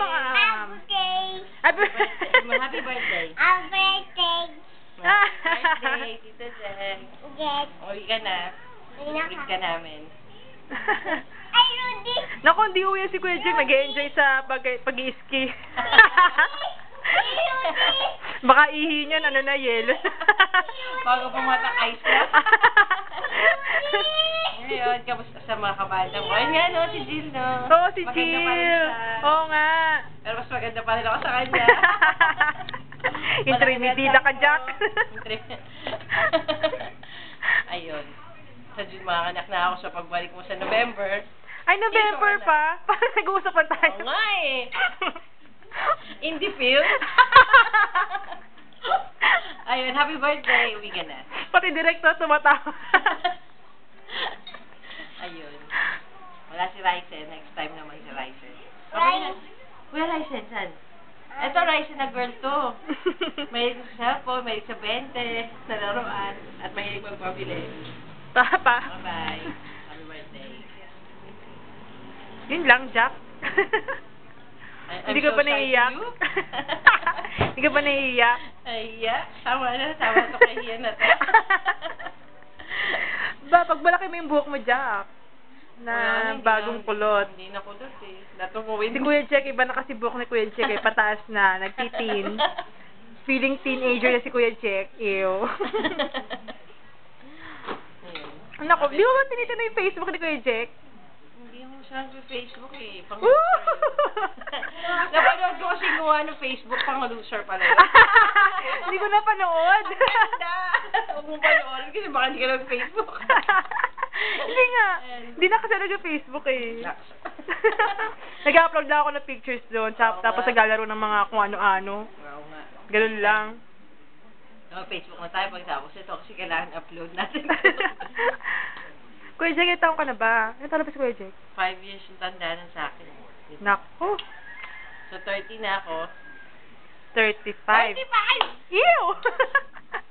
birthday. Happy Happy birthday. Happy birthday. Happy birthday, Tito Jack. Yes. Uwi ka na. Uwi ka namin. Ay, Rudy. Naku, hindi uwi si Kuya Jack. Nag-enjoy sa pag-i-ski. Baka ihi niyan, ano na, yelo. Bago pumatak ice na. Ngayon, kamusta sa mga kabandang mo? Ayun nga, no, si Jill, no? Oo, si Maganda Jill. pa rin siya. Oo nga. Pero mas maganda pa rin ako sa kanya. Intrimidida ka, Jack. Ayun. Sa Jill, mga anak na ako sa pagbalik mo sa November. Ay, November pa? Parang nag-uusapan tayo. Oo nga eh. Indie film. Ayun, happy birthday. Uwi ka na. Pati direktor tumatawa. Ayun. Wala si Ryzen. Next time naman si Ryzen. Kuya Ryzen, saan? Ito, Ryzen na girl to. May sa cellphone, may sa 20, sa laruan, at may magpabili. Papa. Bye-bye. Happy birthday. Yun lang, Jack. Hindi ka pa naiiyak? Hindi ka pa naiiyak? Ay, yeah. Tama na. Tama to kay Ian na to. Ba, pag malaki mo yung buhok mo, Jack. Na bagong kulot. Hindi na kulot eh. Natumuwin. Si Kuya Jack, iba na kasi buhok ni Kuya Jack eh. Pataas na. Nagtitin. Feeling teenager na si Kuya Jack. Ew. Naku, di mo ba tinitin yung Facebook ni Kuya Jack? Hindi mo siya sa Facebook eh. Napanood ko kasi gumawa ng Facebook, pang-loser pala yun. Hindi ko napanood. Ang ganda! Huwag mo panood kasi baka hindi ka lang Facebook. Hindi nga. Hindi na kasi nag-Facebook eh. Nag-upload lang ako ng pictures doon. Tapos naglalaro ng mga kung ano-ano. Oo nga. Ganun lang. Facebook na tayo pagtapos ito kasi kailangan upload natin. Kuya Jack, ilang taon ka na ba? Ilang taon na ba si Kuya Jack? 5 years yung tanda nun sa akin. Naku. So 30 na ako. 35. 35! Ew!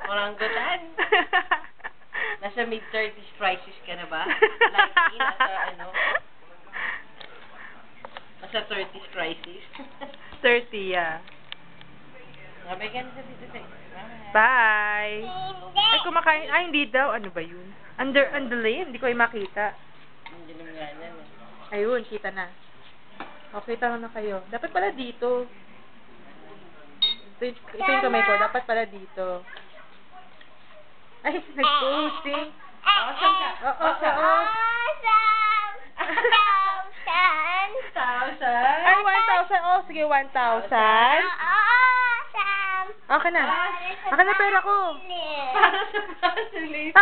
Oranggutan. Nasa mid-30s crisis ka na ba? Likely, nasa 30s crisis. 30, yeah. Mabay ka na sa dito sa'yo. Bye! Ay, kumakain. Ay, hindi daw. Ano ba yun? Under the lane? Hindi ko ay makita. Hindi naman nga yan. Ayun, kita na. Okay, tama na kayo. Dapat pala dito. Ito yung kamay ko. Dapat pala dito. Ay, nag-posting. Awesome ka. Oo. Ay, 1,000. Oh, sige, 1,000. Okay na. Akin na pera ko. Para sa puzzle.